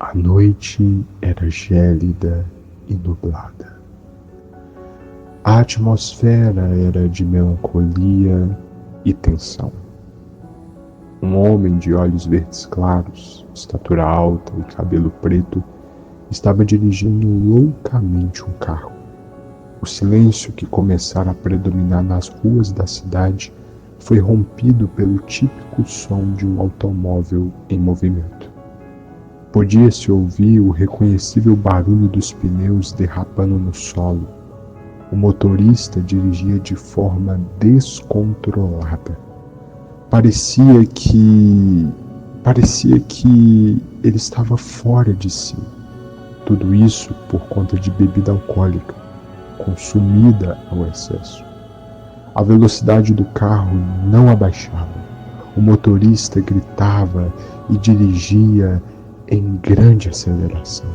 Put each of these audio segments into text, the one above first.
A noite era gélida e nublada. A atmosfera era de melancolia e tensão. Um homem de olhos verdes claros, estatura alta e cabelo preto estava dirigindo loucamente um carro. O silêncio que começara a predominar nas ruas da cidade foi rompido pelo típico som de um automóvel em movimento. Podia-se ouvir o reconhecível barulho dos pneus derrapando no solo. O motorista dirigia de forma descontrolada. Parecia que ele estava fora de si. Tudo isso por conta de bebida alcoólica, consumida ao excesso. A velocidade do carro não abaixava. O motorista gritava e dirigia em grande aceleração.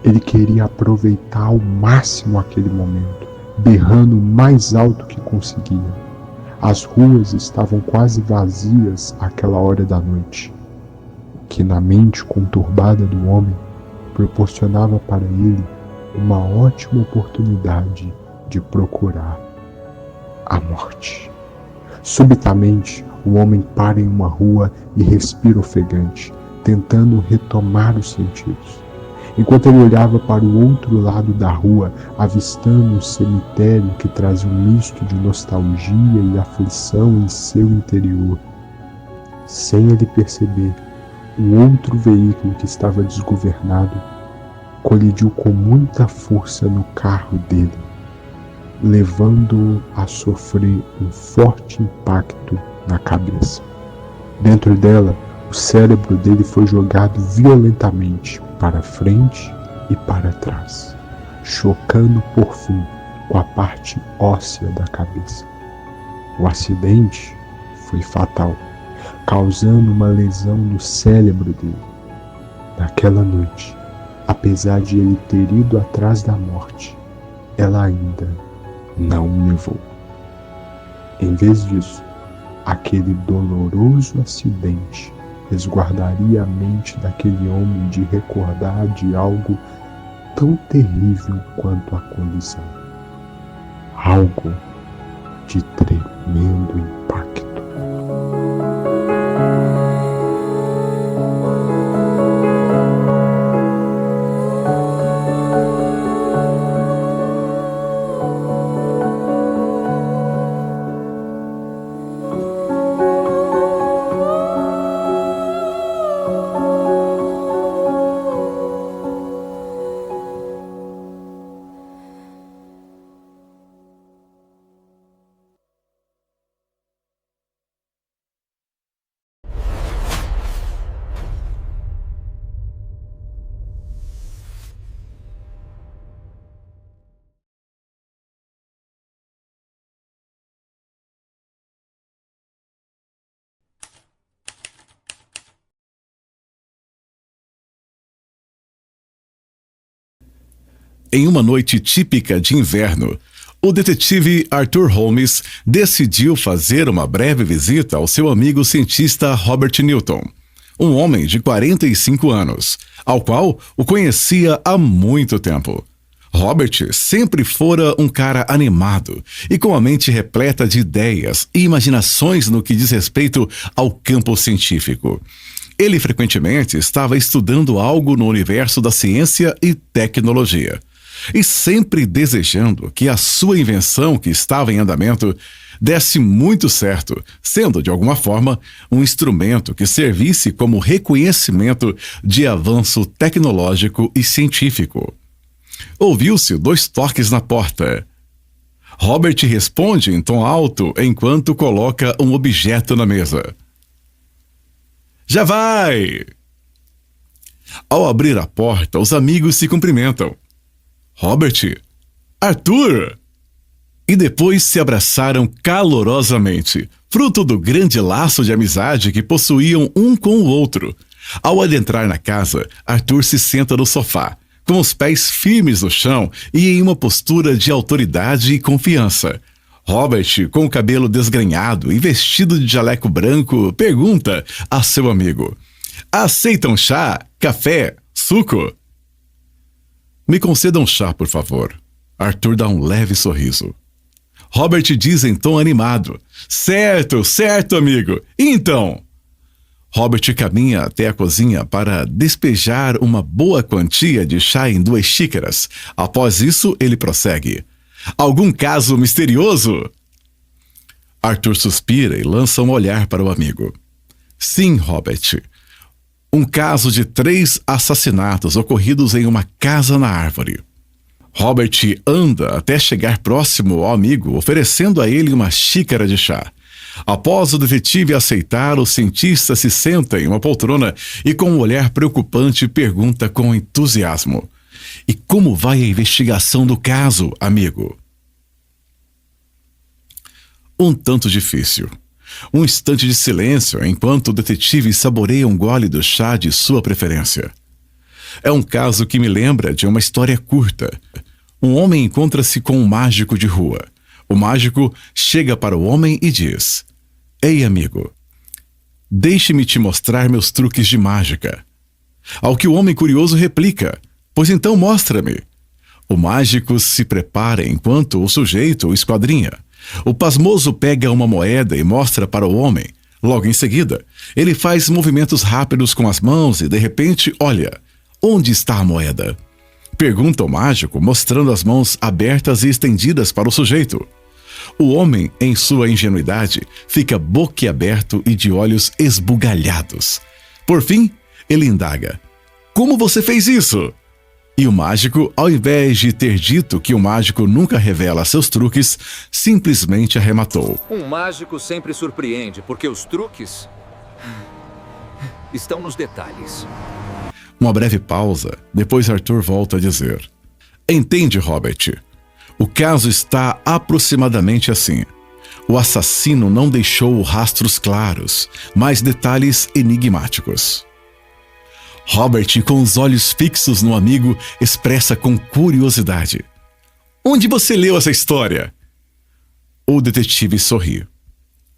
Ele queria aproveitar ao máximo aquele momento, berrando o mais alto que conseguia. As ruas estavam quase vazias àquela hora da noite, o que na mente conturbada do homem proporcionava para ele uma ótima oportunidade de procurar a morte. Subitamente, o homem para em uma rua e respira ofegante, tentando retomar os sentidos. Enquanto ele olhava para o outro lado da rua, avistando um cemitério que trazia um misto de nostalgia e aflição em seu interior. Sem ele perceber, um outro veículo que estava desgovernado colidiu com muita força no carro dele, levando-o a sofrer um forte impacto na cabeça. Dentro dela, o cérebro dele foi jogado violentamente para frente e para trás, chocando por fim com a parte óssea da cabeça. O acidente foi fatal, causando uma lesão no cérebro dele. Naquela noite, apesar de ele ter ido atrás da morte, ela ainda não o levou. Em vez disso, aquele doloroso acidente resguardaria a mente daquele homem de recordar de algo tão terrível quanto a colisão. Algo de tremendo impacto. Em uma noite típica de inverno, o detetive Arthur Holmes decidiu fazer uma breve visita ao seu amigo cientista Robert Newton, um homem de 45 anos, ao qual o conhecia há muito tempo. Robert sempre fora um cara animado e com a mente repleta de ideias e imaginações no que diz respeito ao campo científico. Ele frequentemente estava estudando algo no universo da ciência e tecnologia, e sempre desejando que a sua invenção que estava em andamento desse muito certo, sendo, de alguma forma, um instrumento que servisse como reconhecimento de avanço tecnológico e científico. Ouviu-se 2 toques na porta. Robert responde em tom alto enquanto coloca um objeto na mesa. Já vai! Ao abrir a porta, os amigos se cumprimentam. Robert, Arthur! E depois se abraçaram calorosamente, fruto do grande laço de amizade que possuíam um com o outro. Ao adentrar na casa, Arthur se senta no sofá, com os pés firmes no chão e em uma postura de autoridade e confiança. Robert, com o cabelo desgrenhado e vestido de jaleco branco, pergunta a seu amigo: aceita um chá, café, suco? Me conceda um chá, por favor. Arthur dá um leve sorriso. Robert diz em tom animado. Certo, certo, amigo. E então? Robert caminha até a cozinha para despejar uma boa quantia de chá em 2 xícaras. Após isso, ele prossegue. Algum caso misterioso? Arthur suspira e lança um olhar para o amigo. Sim, Robert. Um caso de 3 assassinatos ocorridos em uma casa na árvore. Robert anda até chegar próximo ao amigo, oferecendo a ele uma xícara de chá. Após o detetive aceitar, o cientista se senta em uma poltrona e, com um olhar preocupante, pergunta com entusiasmo. E como vai a investigação do caso, amigo? Um tanto difícil. Um instante de silêncio enquanto o detetive saboreia um gole do chá de sua preferência. É um caso que me lembra de uma história curta. Um homem encontra-se com um mágico de rua. O mágico chega para o homem e diz: Ei, amigo, deixe-me te mostrar meus truques de mágica. Ao que o homem curioso replica: Pois então mostra-me. O mágico se prepara enquanto o sujeito o esquadrinha. O pasmoso pega uma moeda e mostra para o homem. Logo em seguida, ele faz movimentos rápidos com as mãos e, de repente, olha. Onde está a moeda? Pergunta o mágico, mostrando as mãos abertas e estendidas para o sujeito. O homem, em sua ingenuidade, fica boquiaberto e de olhos esbugalhados. Por fim, ele indaga: Como você fez isso? E o mágico, ao invés de ter dito que o mágico nunca revela seus truques, simplesmente arrematou: Um mágico sempre surpreende, porque os truques estão nos detalhes. Uma breve pausa, depois Arthur volta a dizer: Entende, Robert? O caso está aproximadamente assim. O assassino não deixou rastros claros, mas detalhes enigmáticos. Robert, com os olhos fixos no amigo, expressa com curiosidade: Onde você leu essa história? O detetive sorri: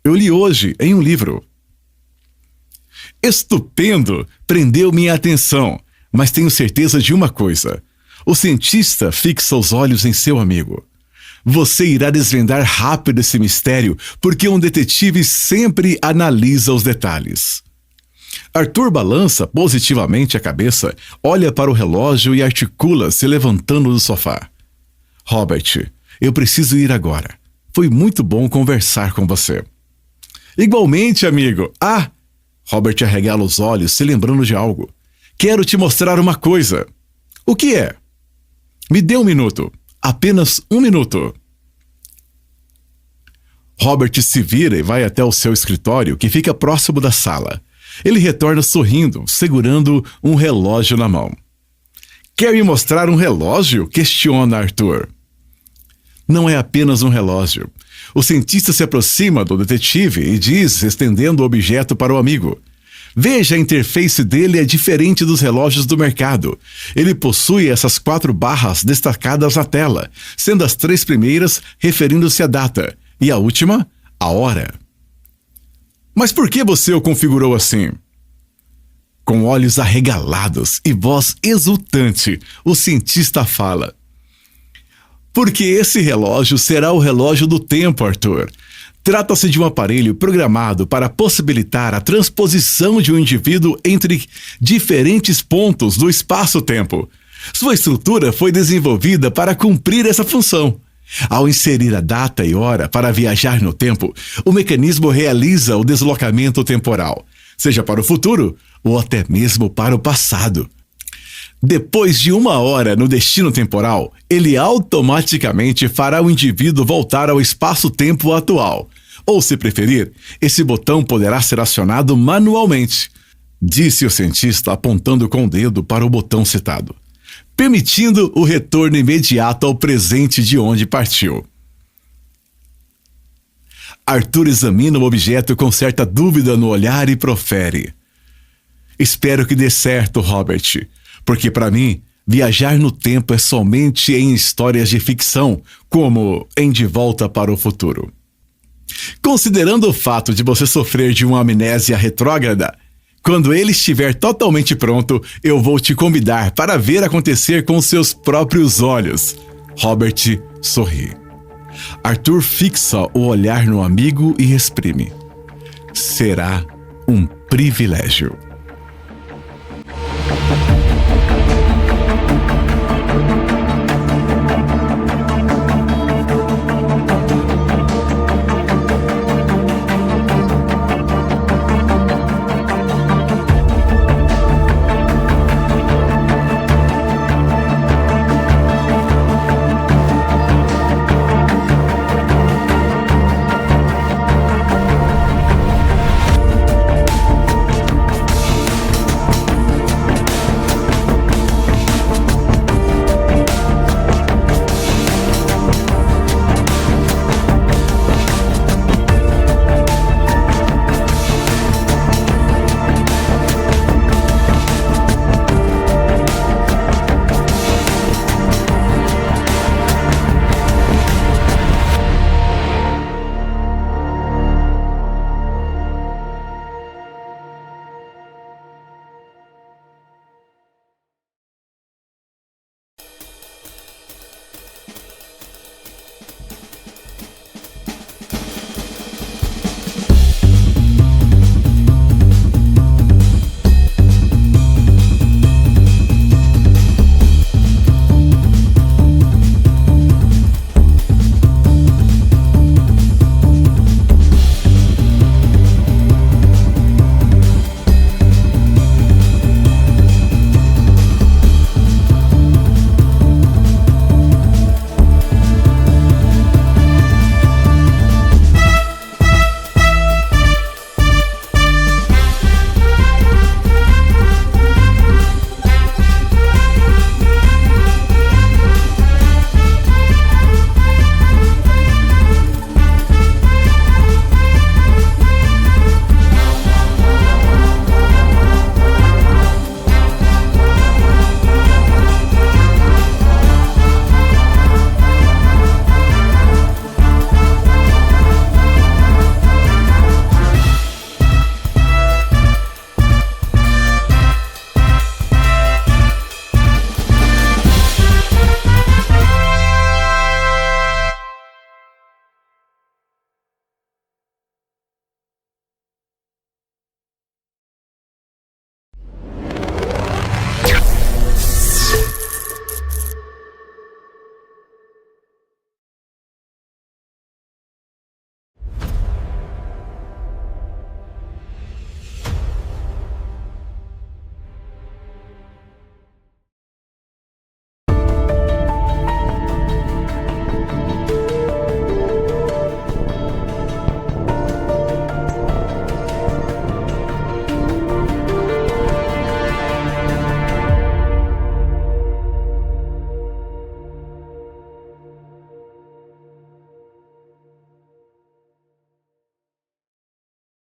Eu li hoje em um livro. Estupendo! Prendeu minha atenção, mas tenho certeza de uma coisa. O cientista fixa os olhos em seu amigo. Você irá desvendar rápido esse mistério, porque um detetive sempre analisa os detalhes. Arthur balança positivamente a cabeça, olha para o relógio e articula, se levantando do sofá. Robert, eu preciso ir agora. Foi muito bom conversar com você. Igualmente, amigo. Ah! Robert arregala os olhos, se lembrando de algo. Quero te mostrar uma coisa. O que é? Me dê um minuto. Apenas um minuto. Robert se vira e vai até o seu escritório, que fica próximo da sala. Ele retorna sorrindo, segurando um relógio na mão. Quer me mostrar um relógio? Questiona Arthur. Não é apenas um relógio. O cientista se aproxima do detetive e diz, estendendo o objeto para o amigo: Veja, a interface dele é diferente dos relógios do mercado. Ele possui essas 4 barras destacadas na tela, sendo as 3 primeiras referindo-se à data e a última, a hora. Mas por que você o configurou assim? Com olhos arregalados e voz exultante, o cientista fala: Porque esse relógio será o relógio do tempo, Arthur. Trata-se de um aparelho programado para possibilitar a transposição de um indivíduo entre diferentes pontos do espaço-tempo. Sua estrutura foi desenvolvida para cumprir essa função. Ao inserir a data e hora para viajar no tempo, o mecanismo realiza o deslocamento temporal, seja para o futuro ou até mesmo para o passado. Depois de 1 hora no destino temporal, ele automaticamente fará o indivíduo voltar ao espaço-tempo atual. Ou, se preferir, esse botão poderá ser acionado manualmente, disse o cientista apontando com o dedo para o botão citado, permitindo o retorno imediato ao presente de onde partiu. Arthur examina o objeto com certa dúvida no olhar e profere: Espero que dê certo, Robert, porque para mim, viajar no tempo é somente em histórias de ficção, como em De Volta para o Futuro. Considerando o fato de você sofrer de uma amnésia retrógrada, Quando ele estiver totalmente pronto, eu vou te convidar para ver acontecer com seus próprios olhos. Robert sorri. Arthur fixa o olhar no amigo e exprime: será um privilégio.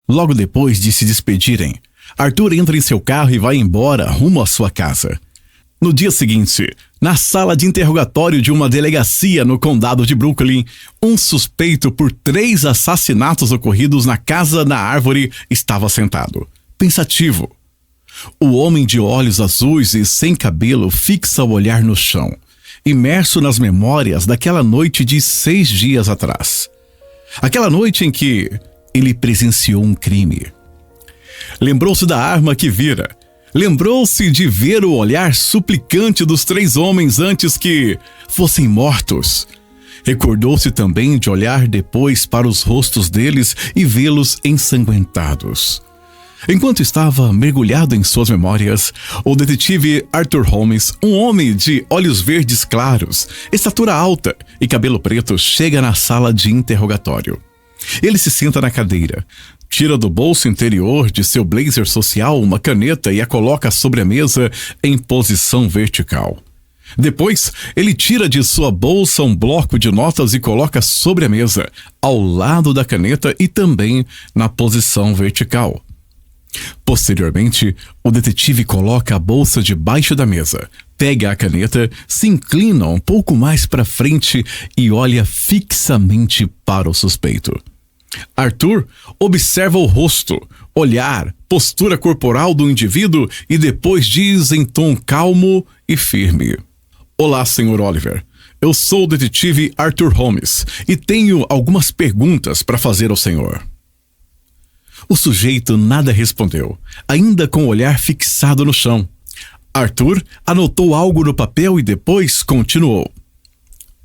Logo depois de se despedirem, Arthur entra em seu carro e vai embora rumo à sua casa. No dia seguinte, na sala de interrogatório de uma delegacia no condado de Brooklyn, um suspeito por 3 assassinatos ocorridos na casa na árvore estava sentado, pensativo. O homem de olhos azuis e sem cabelo fixa o olhar no chão, imerso nas memórias daquela noite de 6 dias atrás. Aquela noite em que ele presenciou um crime. Lembrou-se da arma que vira. Lembrou-se de ver o olhar suplicante dos 3 homens antes que fossem mortos. Recordou-se também de olhar depois para os rostos deles e vê-los ensanguentados. Enquanto estava mergulhado em suas memórias, o detetive Arthur Holmes, um homem de olhos verdes claros, estatura alta e cabelo preto, chega na sala de interrogatório. Ele se senta na cadeira, tira do bolso interior de seu blazer social uma caneta e a coloca sobre a mesa em posição vertical. Depois, ele tira de sua bolsa um bloco de notas e coloca sobre a mesa, ao lado da caneta e também na posição vertical. Posteriormente, o detetive coloca a bolsa debaixo da mesa, pega a caneta, se inclina um pouco mais para frente e olha fixamente para o suspeito. Arthur observa o rosto, olhar, postura corporal do indivíduo e depois diz em tom calmo e firme: Olá, Sr. Oliver. Eu sou o detetive Arthur Holmes e tenho algumas perguntas para fazer ao senhor. O sujeito nada respondeu, ainda com o olhar fixado no chão. Arthur anotou algo no papel e depois continuou.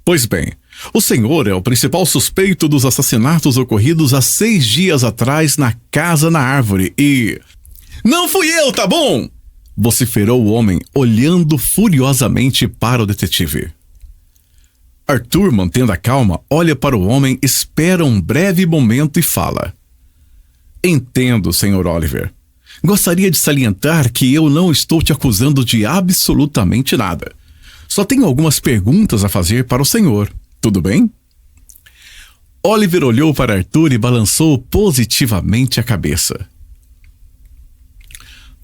Pois bem, o senhor é o principal suspeito dos assassinatos ocorridos há 6 dias atrás na Casa na Árvore e... Não fui eu, tá bom? Vociferou o homem, olhando furiosamente para o detetive. Arthur, mantendo a calma, olha para o homem, espera um breve momento e fala: Entendo, Sr. Oliver. Gostaria de salientar que eu não estou te acusando de absolutamente nada. Só tenho algumas perguntas a fazer para o senhor. Tudo bem? Oliver olhou para Arthur e balançou positivamente a cabeça.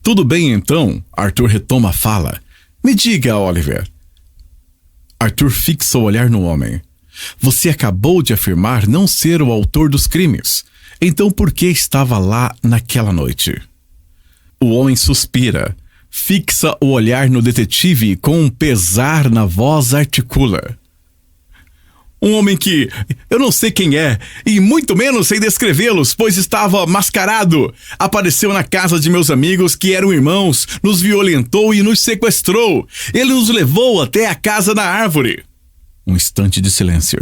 Tudo bem, então. Arthur retoma a fala. Me diga, Oliver. Arthur fixa o olhar no homem. Você acabou de afirmar não ser o autor dos crimes. Então por que estava lá naquela noite? O homem suspira, fixa o olhar no detetive e com um pesar na voz articula: Um homem que eu não sei quem é, e muito menos sei descrevê-los, pois estava mascarado. Apareceu na casa de meus amigos, que eram irmãos, nos violentou e nos sequestrou. Ele nos levou até a Casa na Árvore. Um instante de silêncio.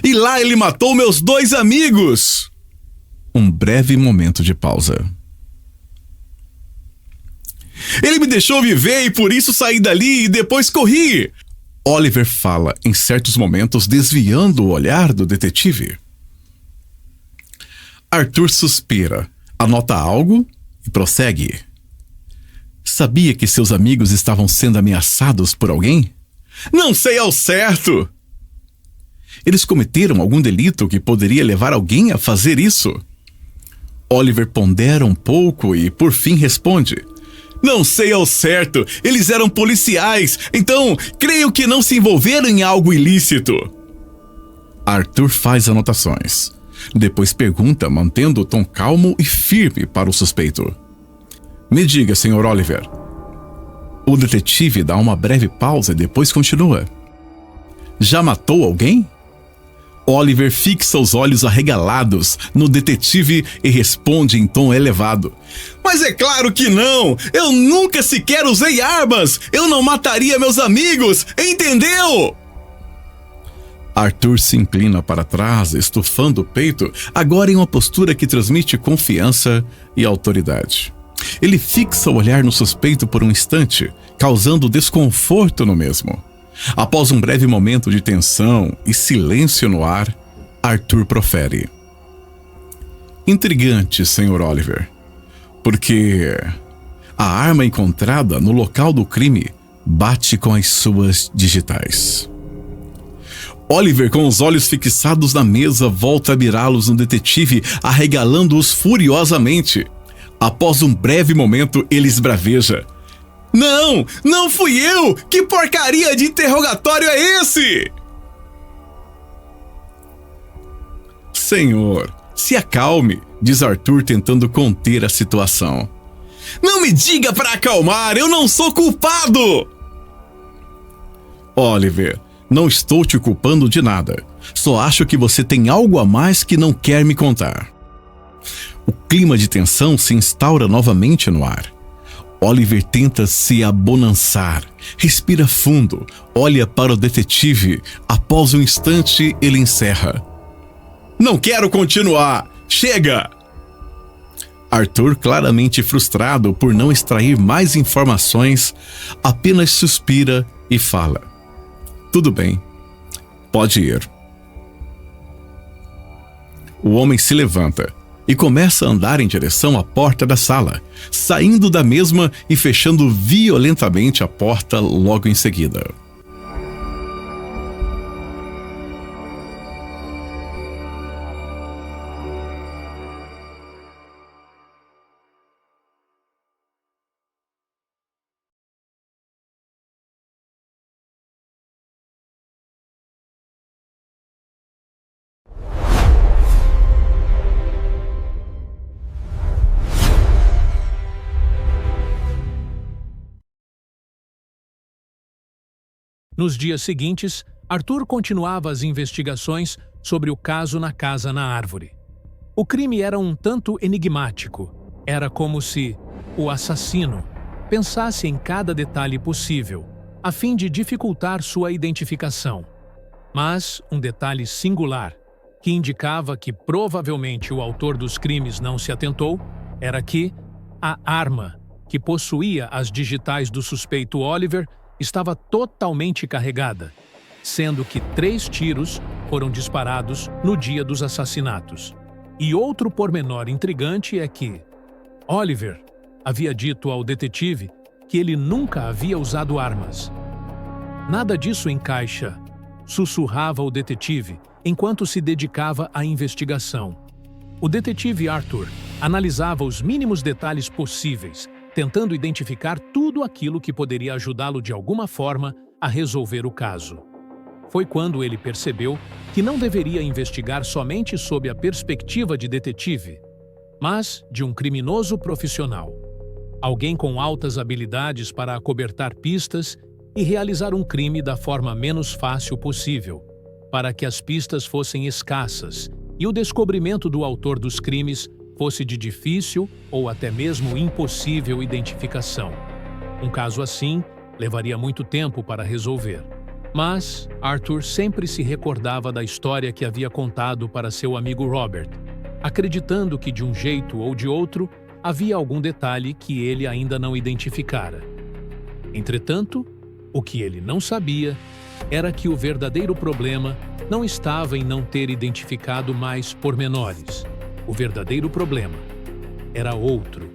E lá ele matou meus 2 amigos. Um breve momento de pausa. Ele me deixou viver e por isso saí dali e depois corri. Oliver fala, em certos momentos, desviando o olhar do detetive. Arthur suspira, anota algo e prossegue. Sabia que seus amigos estavam sendo ameaçados por alguém? Não sei ao certo. Eles cometeram algum delito que poderia levar alguém a fazer isso? Oliver pondera um pouco e, por fim, responde: Não sei ao certo, eles eram policiais, então creio que não se envolveram em algo ilícito. Arthur faz anotações. Depois pergunta, mantendo o tom calmo e firme para o suspeito: Me diga, Sr. Oliver. O detetive dá uma breve pausa e depois continua: Já matou alguém? Oliver fixa os olhos arregalados no detetive e responde em tom elevado: Mas é claro que não! Eu nunca sequer usei armas! Eu não mataria meus amigos! Entendeu? Arthur se inclina para trás, estufando o peito, agora em uma postura que transmite confiança e autoridade. Ele fixa o olhar no suspeito por um instante, causando desconforto no mesmo. Após um breve momento de tensão e silêncio no ar, Arthur profere: Intrigante, Sr. Oliver, porque a arma encontrada no local do crime bate com as suas digitais. Oliver, com os olhos fixados na mesa, volta a mirá-los no detetive, arregalando-os furiosamente. Após um breve momento, ele esbraveja: Não! Não fui eu! Que porcaria de interrogatório é esse? Senhor, se acalme, diz Arthur, tentando conter a situação. Não me diga para acalmar, eu não sou culpado! Oliver, não estou te culpando de nada. Só acho que você tem algo a mais que não quer me contar. O clima de tensão se instaura novamente no ar. Oliver tenta se abonançar, respira fundo, olha para o detetive. Após um instante, ele encerra: Não quero continuar! Chega! Arthur, claramente frustrado por não extrair mais informações, apenas suspira e fala: Tudo bem, pode ir. O homem se levanta e começa a andar em direção à porta da sala, saindo da mesma e fechando violentamente a porta logo em seguida. Nos dias seguintes, Arthur continuava as investigações sobre o caso na casa na árvore. O crime era um tanto enigmático. Era como se o assassino pensasse em cada detalhe possível, a fim de dificultar sua identificação. Mas um detalhe singular, que indicava que provavelmente o autor dos crimes não se atentou, era que a arma que possuía as digitais do suspeito Oliver estava totalmente carregada, sendo que 3 tiros foram disparados no dia dos assassinatos. E outro pormenor intrigante é que Oliver havia dito ao detetive que ele nunca havia usado armas. Nada disso encaixa, sussurrava o detetive enquanto se dedicava à investigação. O detetive Arthur analisava os mínimos detalhes possíveis, tentando identificar tudo aquilo que poderia ajudá-lo de alguma forma a resolver o caso. Foi quando ele percebeu que não deveria investigar somente sob a perspectiva de detetive, mas de um criminoso profissional. Alguém com altas habilidades para acobertar pistas e realizar um crime da forma menos fácil possível, para que as pistas fossem escassas e o descobrimento do autor dos crimes fosse de difícil ou até mesmo impossível identificação. Um caso assim levaria muito tempo para resolver. Mas Arthur sempre se recordava da história que havia contado para seu amigo Robert, acreditando que de um jeito ou de outro havia algum detalhe que ele ainda não identificara. Entretanto, o que ele não sabia era que o verdadeiro problema não estava em não ter identificado mais pormenores. O verdadeiro problema era outro.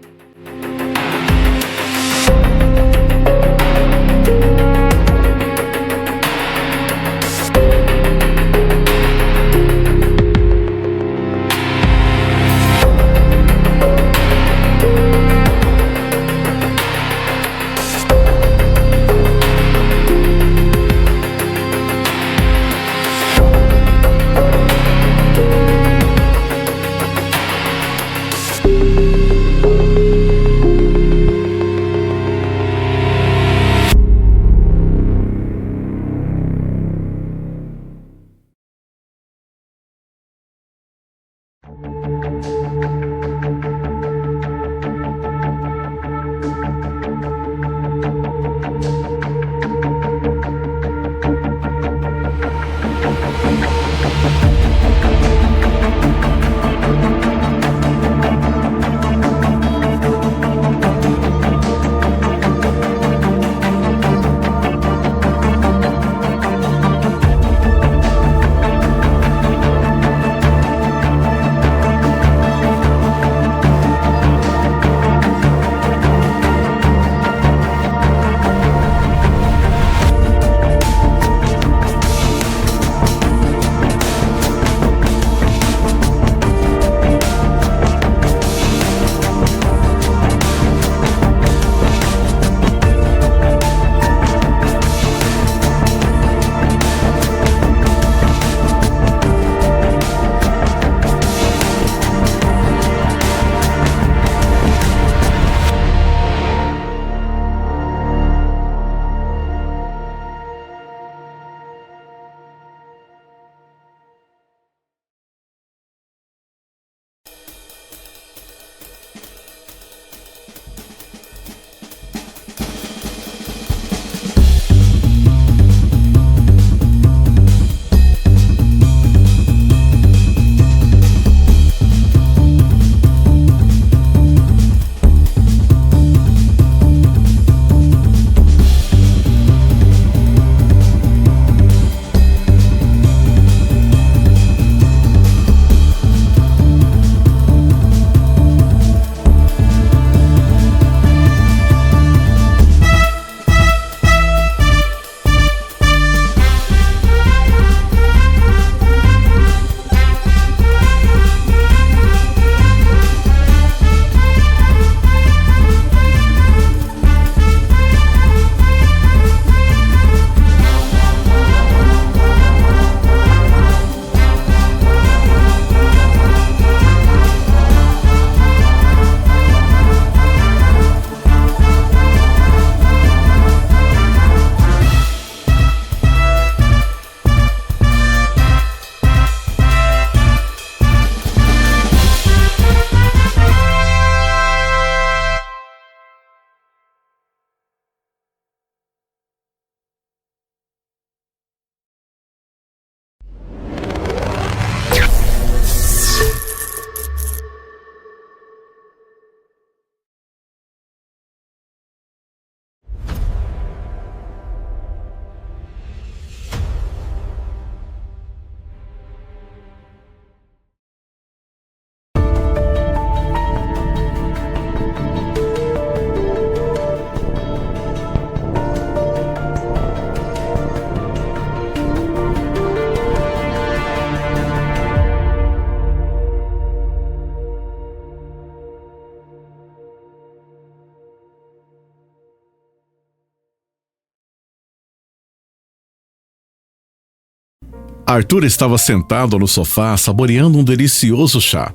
Arthur estava sentado no sofá saboreando um delicioso chá.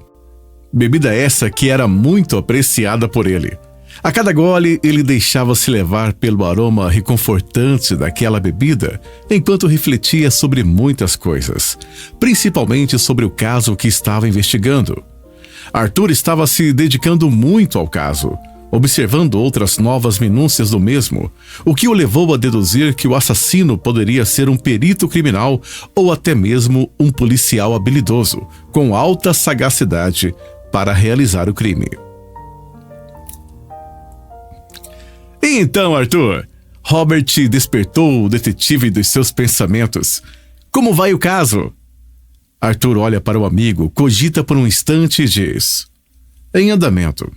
Bebida essa que era muito apreciada por ele. A cada gole, ele deixava-se levar pelo aroma reconfortante daquela bebida, enquanto refletia sobre muitas coisas, principalmente sobre o caso que estava investigando. Arthur estava se dedicando muito ao caso, observando outras novas minúcias do mesmo, o que o levou a deduzir que o assassino poderia ser um perito criminal ou até mesmo um policial habilidoso, com alta sagacidade para realizar o crime. E então, Arthur, Robert despertou o detetive dos seus pensamentos. Como vai o caso? Arthur olha para o amigo, cogita por um instante e diz: em andamento.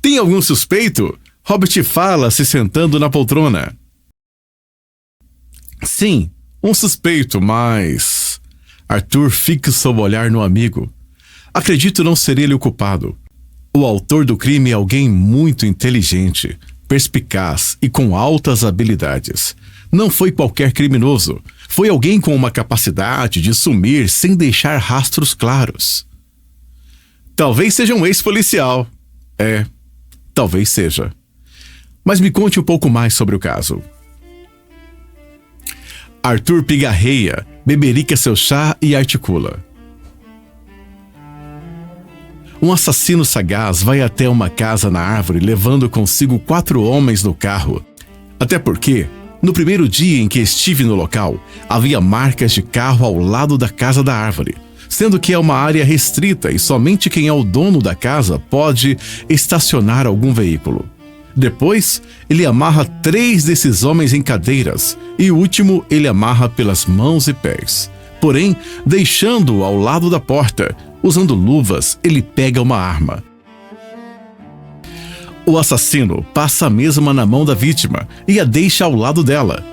Tem algum suspeito? Robert fala, se sentando na poltrona. Sim, um suspeito, mas... Arthur fixa o olhar no amigo. Acredito não ser ele o culpado. O autor do crime é alguém muito inteligente, perspicaz e com altas habilidades. Não foi qualquer criminoso. Foi alguém com uma capacidade de sumir sem deixar rastros claros. Talvez seja um ex-policial. Talvez seja. Mas me conte um pouco mais sobre o caso. Arthur pigarreia, beberica seu chá e articula. Um assassino sagaz vai até uma casa na árvore levando consigo 4 homens no carro. Até porque, no primeiro dia em que estive no local, havia marcas de carro ao lado da casa da árvore, sendo que é uma área restrita e somente quem é o dono da casa pode estacionar algum veículo. Depois, ele amarra 3 desses homens em cadeiras e o último ele amarra pelas mãos e pés. Porém, deixando-o ao lado da porta, usando luvas, ele pega uma arma. O assassino passa a mesma na mão da vítima e a deixa ao lado dela.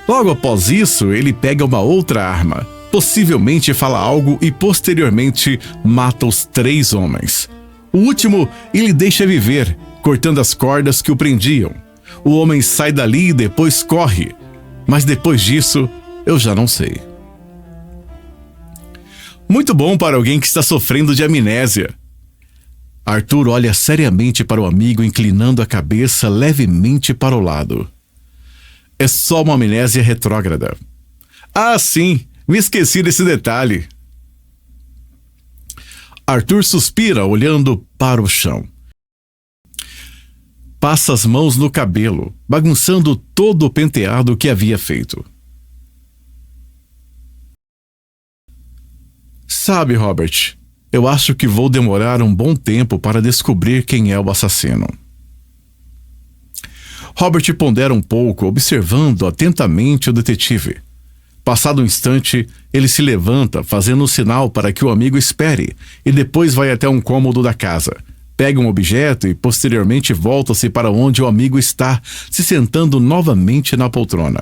Logo após isso, ele pega uma outra arma, possivelmente fala algo e posteriormente mata os 3 homens. O último ele deixa viver, cortando as cordas que o prendiam. O homem sai dali e depois corre, mas depois disso, eu já não sei. Muito bom para alguém que está sofrendo de amnésia. Arthur olha seriamente para o amigo, inclinando a cabeça levemente para o lado. É só uma amnésia retrógrada. Ah, sim, me esqueci desse detalhe. Arthur suspira, olhando para o chão. Passa as mãos no cabelo, bagunçando todo o penteado que havia feito. Sabe, Robert, eu acho que vou demorar um bom tempo para descobrir quem é o assassino. Robert pondera um pouco, observando atentamente o detetive. Passado um instante, ele se levanta, fazendo um sinal para que o amigo espere, e depois vai até um cômodo da casa. Pega um objeto e posteriormente volta-se para onde o amigo está, se sentando novamente na poltrona.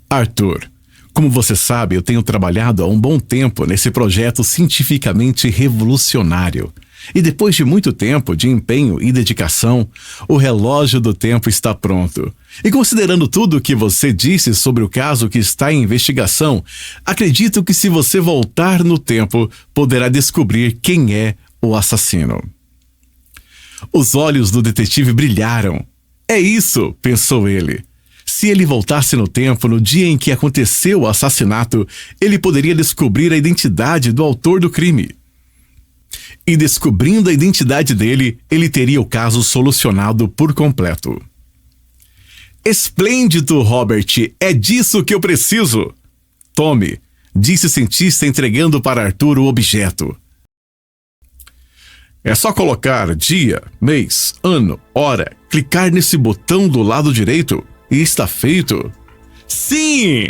Arthur, como você sabe, eu tenho trabalhado há um bom tempo nesse projeto cientificamente revolucionário. E depois de muito tempo de empenho e dedicação, o relógio do tempo está pronto. E considerando tudo o que você disse sobre o caso que está em investigação, acredito que se você voltar no tempo, poderá descobrir quem é o assassino. Os olhos do detetive brilharam. É isso, pensou ele. Se ele voltasse no tempo no dia em que aconteceu o assassinato, ele poderia descobrir a identidade do autor do crime. E descobrindo a identidade dele, ele teria o caso solucionado por completo. Esplêndido, Robert! É disso que eu preciso! Tome, disse o cientista entregando para Arthur o objeto. É só colocar dia, mês, ano, hora, clicar nesse botão do lado direito e está feito. Sim!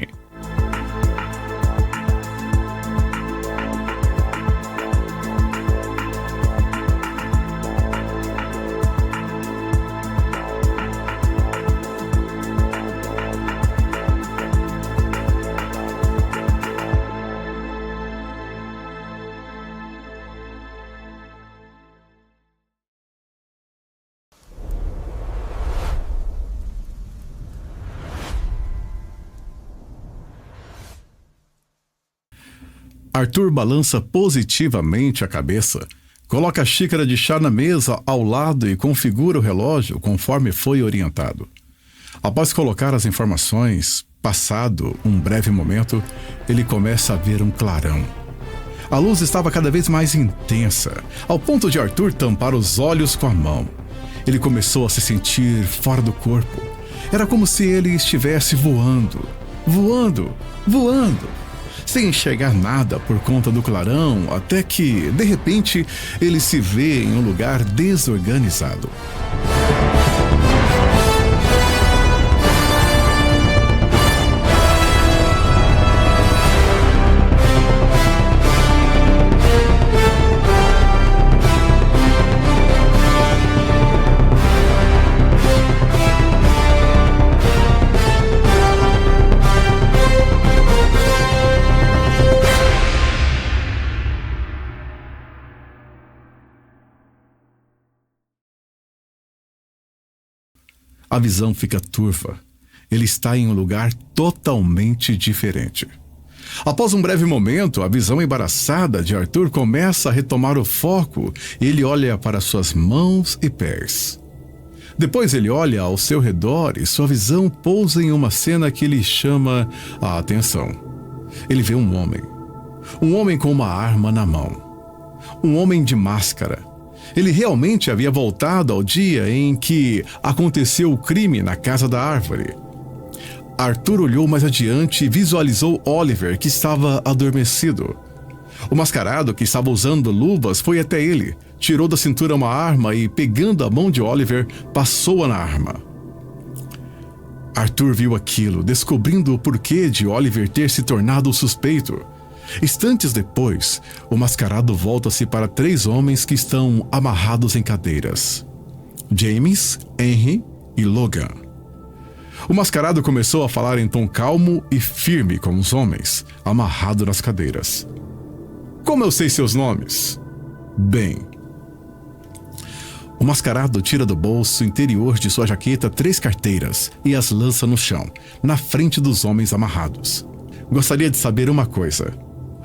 Arthur balança positivamente a cabeça, coloca a xícara de chá na mesa ao lado e configura o relógio conforme foi orientado. Após colocar as informações, passado um breve momento, ele começa a ver um clarão. A luz estava cada vez mais intensa, ao ponto de Arthur tampar os olhos com a mão. Ele começou a se sentir fora do corpo. Era como se ele estivesse voando, sem enxergar nada por conta do clarão, até que, de repente, ele se vê em um lugar desorganizado. A visão fica turva. Ele está em um lugar totalmente diferente. Após um breve momento, a visão embaraçada de Arthur começa a retomar o foco e ele olha para suas mãos e pés. Depois ele olha ao seu redor e sua visão pousa em uma cena que lhe chama a atenção. Ele vê um homem com uma arma na mão. Um homem de máscara. Ele realmente havia voltado ao dia em que aconteceu o crime na Casa da Árvore. Arthur olhou mais adiante e visualizou Oliver, que estava adormecido. O mascarado, que estava usando luvas, foi até ele, tirou da cintura uma arma e, pegando a mão de Oliver, passou-a na arma. Arthur viu aquilo, descobrindo o porquê de Oliver ter se tornado o suspeito. Instantes depois, o mascarado volta-se para 3 homens que estão amarrados em cadeiras: James, Henry e Logan. O mascarado começou a falar em tom calmo e firme com os homens, amarrados nas cadeiras. Como eu sei seus nomes? Bem. O mascarado tira do bolso interior de sua jaqueta 3 carteiras e as lança no chão, na frente dos homens amarrados. Gostaria de saber uma coisa.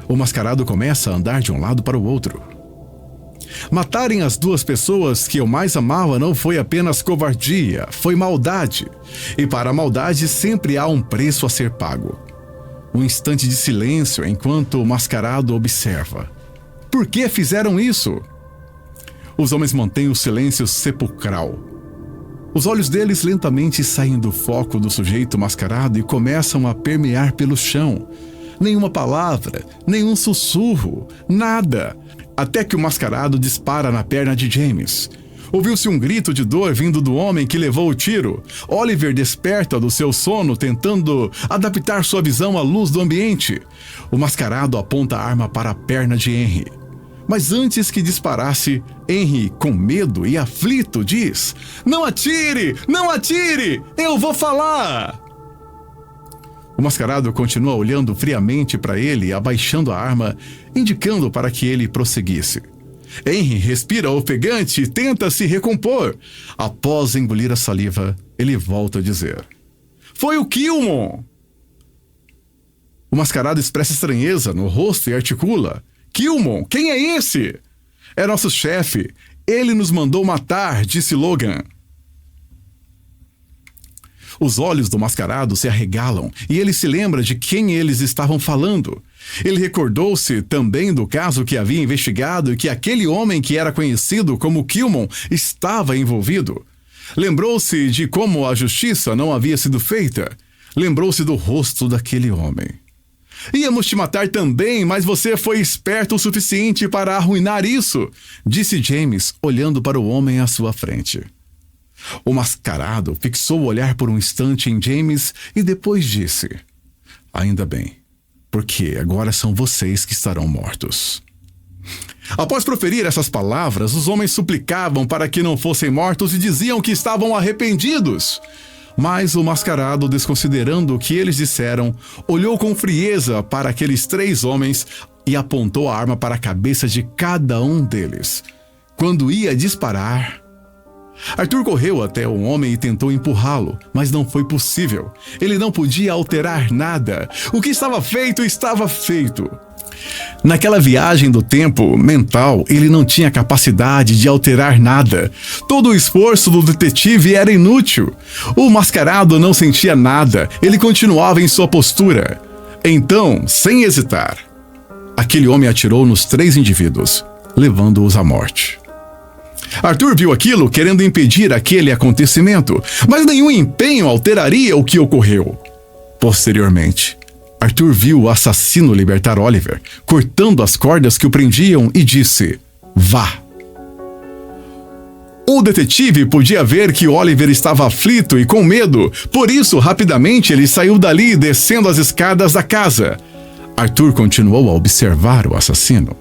O mascarado começa a andar de um lado para o outro. Matarem as 2 pessoas que eu mais amava não foi apenas covardia, foi maldade. E para a maldade sempre há um preço a ser pago. Um instante de silêncio enquanto o mascarado observa. Por que fizeram isso? Os homens mantêm o silêncio sepulcral. Os olhos deles lentamente saem do foco do sujeito mascarado e começam a permear pelo chão. Nenhuma palavra, nenhum sussurro, nada. Até que o mascarado dispara na perna de James. Ouviu-se um grito de dor vindo do homem que levou o tiro. Oliver desperta do seu sono, tentando adaptar sua visão à luz do ambiente. O mascarado aponta a arma para a perna de Henry. Mas antes que disparasse, Henry, com medo e aflito, diz: Não atire! Não atire! Eu vou falar! O mascarado continua olhando friamente para ele, abaixando a arma, indicando para que ele prosseguisse. Henry respira ofegante e tenta se recompor. Após engolir a saliva, ele volta a dizer: Foi o Kilmon! O mascarado expressa estranheza no rosto e articula: Kilmon, quem é esse? É nosso chefe. Ele nos mandou matar, disse Logan. Os olhos do mascarado se arregalam e ele se lembra de quem eles estavam falando. Ele recordou-se também do caso que havia investigado e que aquele homem que era conhecido como Kilmon estava envolvido. Lembrou-se de como a justiça não havia sido feita. Lembrou-se do rosto daquele homem. Íamos te matar também, mas você foi esperto o suficiente para arruinar isso, disse James, olhando para o homem à sua frente. O mascarado fixou o olhar por um instante em James e depois disse: Ainda bem, porque agora são vocês que estarão mortos. Após proferir essas palavras, os homens suplicavam para que não fossem mortos e diziam que estavam arrependidos. Mas o mascarado, desconsiderando o que eles disseram, olhou com frieza para aqueles 3 homens e apontou a arma para a cabeça de cada um deles. Quando ia disparar, Arthur correu até o homem e tentou empurrá-lo, mas não foi possível. Ele não podia alterar nada. O que estava feito, estava feito. Naquela viagem do tempo mental, ele não tinha capacidade de alterar nada. Todo o esforço do detetive era inútil. O mascarado não sentia nada, ele continuava em sua postura. Então, sem hesitar, aquele homem atirou nos 3 indivíduos, levando-os à morte. Arthur viu aquilo querendo impedir aquele acontecimento, mas nenhum empenho alteraria o que ocorreu. Posteriormente, Arthur viu o assassino libertar Oliver, cortando as cordas que o prendiam, e disse: "Vá." O detetive podia ver que Oliver estava aflito e com medo, por isso, rapidamente, ele saiu dali, descendo as escadas da casa. Arthur continuou a observar o assassino.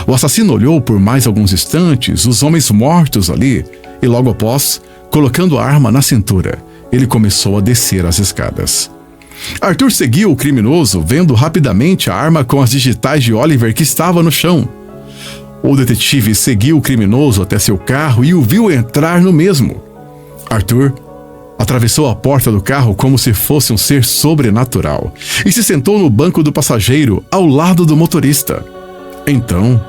O assassino olhou por mais alguns instantes os homens mortos ali e logo após, colocando a arma na cintura, ele começou a descer as escadas. Arthur seguiu o criminoso, vendo rapidamente a arma com as digitais de Oliver que estava no chão. O detetive seguiu o criminoso até seu carro e o viu entrar no mesmo. Arthur atravessou a porta do carro como se fosse um ser sobrenatural e se sentou no banco do passageiro ao lado do motorista. Então,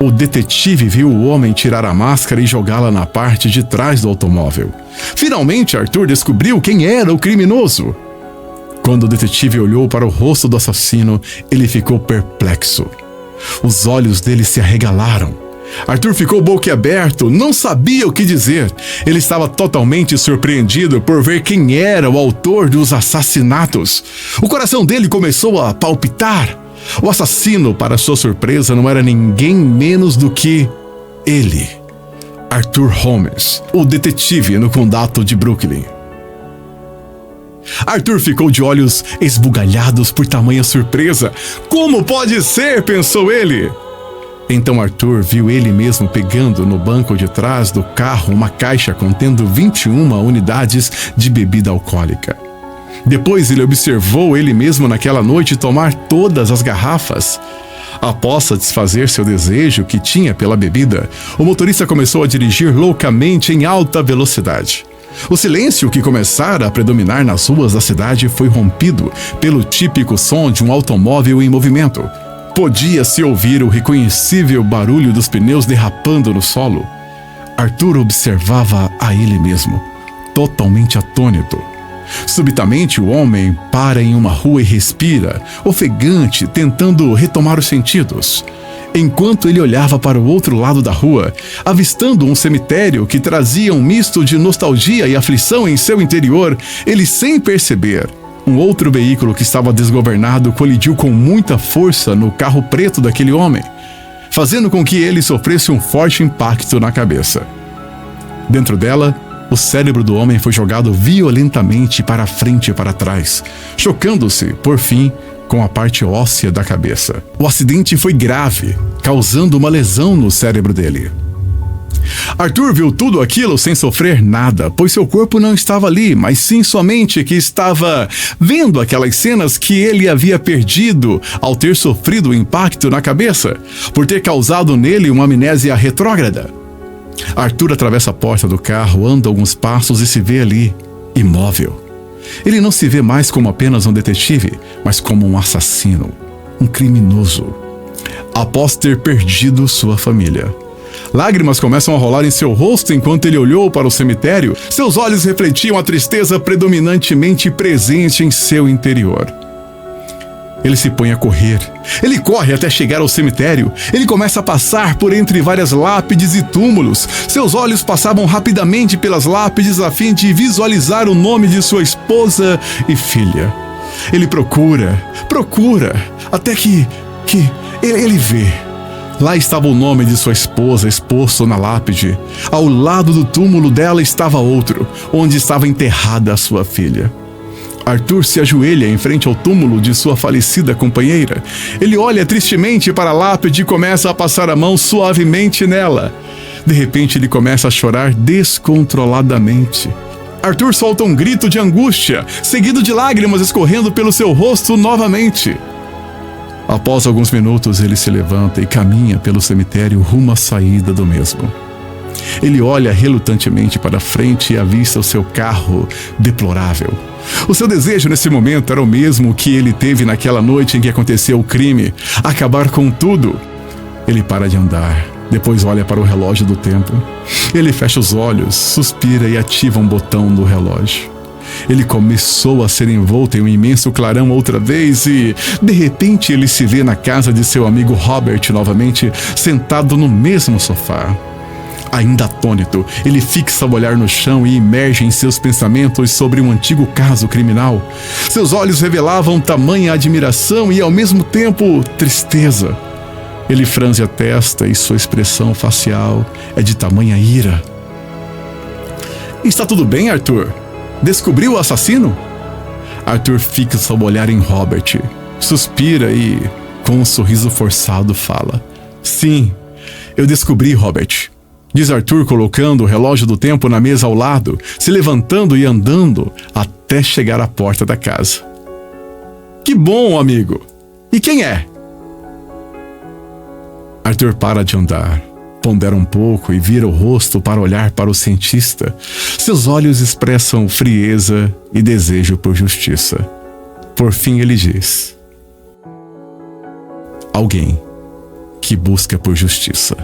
o detetive viu o homem tirar a máscara e jogá-la na parte de trás do automóvel. Finalmente, Arthur descobriu quem era o criminoso. Quando o detetive olhou para o rosto do assassino, ele ficou perplexo. Os olhos dele se arregalaram. Arthur ficou boquiaberto, não sabia o que dizer. Ele estava totalmente surpreendido por ver quem era o autor dos assassinatos. O coração dele começou a palpitar. O assassino, para sua surpresa, não era ninguém menos do que ele, Arthur Holmes, o detetive no condado de Brooklyn. Arthur ficou de olhos esbugalhados por tamanha surpresa. Como pode ser? Pensou ele. Então Arthur viu ele mesmo pegando no banco de trás do carro uma caixa contendo 21 unidades de bebida alcoólica. Depois ele observou ele mesmo naquela noite tomar todas as garrafas. Após satisfazer seu desejo que tinha pela bebida, o motorista começou a dirigir loucamente em alta velocidade. O silêncio que começara a predominar nas ruas da cidade foi rompido pelo típico som de um automóvel em movimento. Podia-se ouvir o reconhecível barulho dos pneus derrapando no solo. Arthur observava a ele mesmo, totalmente atônito. Subitamente, o homem para em uma rua e respira, ofegante, tentando retomar os sentidos. Enquanto ele olhava para o outro lado da rua, avistando um cemitério que trazia um misto de nostalgia e aflição em seu interior, ele, sem perceber, um outro veículo que estava desgovernado colidiu com muita força no carro preto daquele homem, fazendo com que ele sofresse um forte impacto na cabeça. Dentro dela, o cérebro do homem foi jogado violentamente para frente e para trás, chocando-se, por fim, com a parte óssea da cabeça. O acidente foi grave, causando uma lesão no cérebro dele. Arthur viu tudo aquilo sem sofrer nada, pois seu corpo não estava ali, mas sim sua mente que estava vendo aquelas cenas que ele havia perdido ao ter sofrido o impacto na cabeça, por ter causado nele uma amnésia retrógrada. Arthur atravessa a porta do carro, anda alguns passos e se vê ali, imóvel. Ele não se vê mais como apenas um detetive, mas como um assassino, um criminoso, após ter perdido sua família. Lágrimas começam a rolar em seu rosto enquanto ele olhou para o cemitério. Seus olhos refletiam a tristeza predominantemente presente em seu interior. Ele se põe a correr. Ele corre até chegar ao cemitério. Ele começa a passar por entre várias lápides e túmulos. Seus olhos passavam rapidamente pelas lápides a fim de visualizar o nome de sua esposa e filha. Ele procura, até que ele vê. Lá estava o nome de sua esposa exposto na lápide. Ao lado do túmulo dela estava outro, onde estava enterrada a sua filha. Arthur se ajoelha em frente ao túmulo de sua falecida companheira. Ele olha tristemente para a lápide e começa a passar a mão suavemente nela. De repente, ele começa a chorar descontroladamente. Arthur solta um grito de angústia, seguido de lágrimas escorrendo pelo seu rosto novamente. Após alguns minutos, ele se levanta e caminha pelo cemitério rumo à saída do mesmo. Ele olha relutantemente para frente e avista o seu carro deplorável. O seu desejo nesse momento era o mesmo que ele teve naquela noite em que aconteceu o crime: acabar com tudo. Ele para de andar, depois olha para o relógio do tempo. Ele fecha os olhos, suspira e ativa um botão do relógio. Ele começou a ser envolto em um imenso clarão outra vez e, de repente, ele se vê na casa de seu amigo Robert novamente, sentado no mesmo sofá. Ainda atônito, ele fixa o olhar no chão e imerge em seus pensamentos sobre um antigo caso criminal. Seus olhos revelavam tamanha admiração e, ao mesmo tempo, tristeza. Ele franze a testa e sua expressão facial é de tamanha ira. Está tudo bem, Arthur? Descobriu o assassino? Arthur fixa o olhar em Robert, suspira e, com um sorriso forçado, fala: Sim, eu descobri, Robert. Diz Arthur, colocando o relógio do tempo na mesa ao lado, se levantando e andando até chegar à porta da casa. Que bom, amigo! E quem é? Arthur para de andar, pondera um pouco e vira o rosto para olhar para o cientista. Seus olhos expressam frieza e desejo por justiça. Por fim ele diz: alguém que busca por justiça.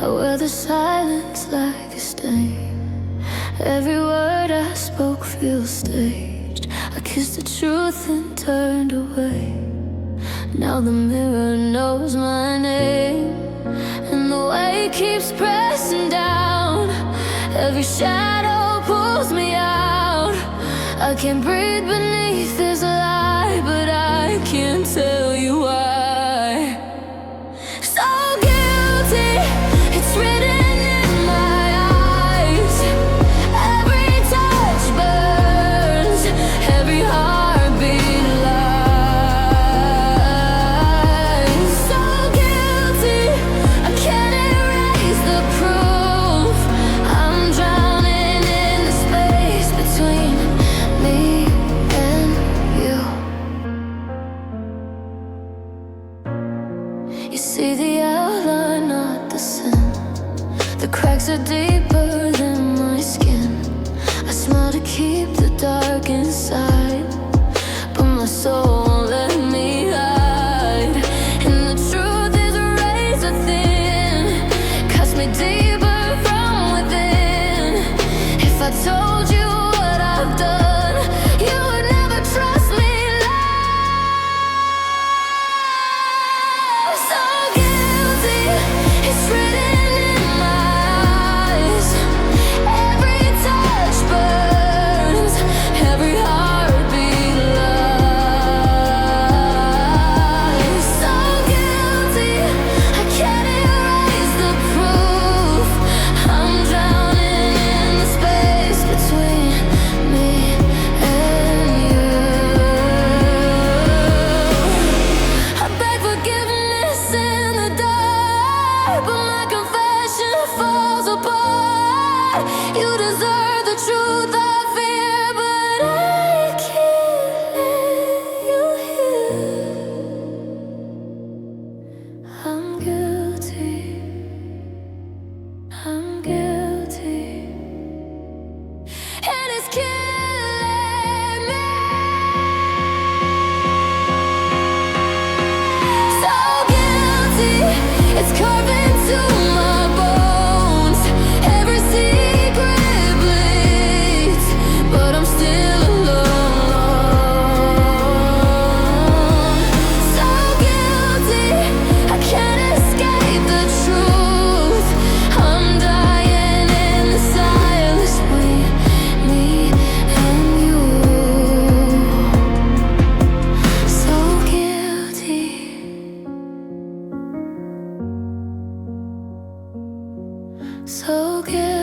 I wear the silence like a stain. Every word I spoke feels staged. I kissed the truth and turned away. Now the mirror knows my name, and the weight keeps pressing down. Every shadow pulls me out. I can't breathe beneath this lie, but I can't tell you why. So guilty, it's written in my eyes. Every touch burns, every heartbeat lies. So guilty, I can't erase the proof. I'm drowning in the space between me and you. You see the outline, not the sin. The cracks are deeper than my skin. I smile to keep the dark inside, but my soul won't let me hide. And the truth is razor thin, cuts me deeper from within. If I told you what I've done, you would never trust me. So guilty, it's written in my eyes. Every touch burns, every heartbeat lies. So guilty, I can't erase the proof. I'm drowning in the space between me and you. I beg forgiveness in the dark, but my confession falls apart. You deserve the truth I fear, but I can't let you hear. I'm guilty, I'm guilty, and it's killing me. So guilty, it's carved into my bones. Every secret bleeds, but I'm still alone. So guilty, I So give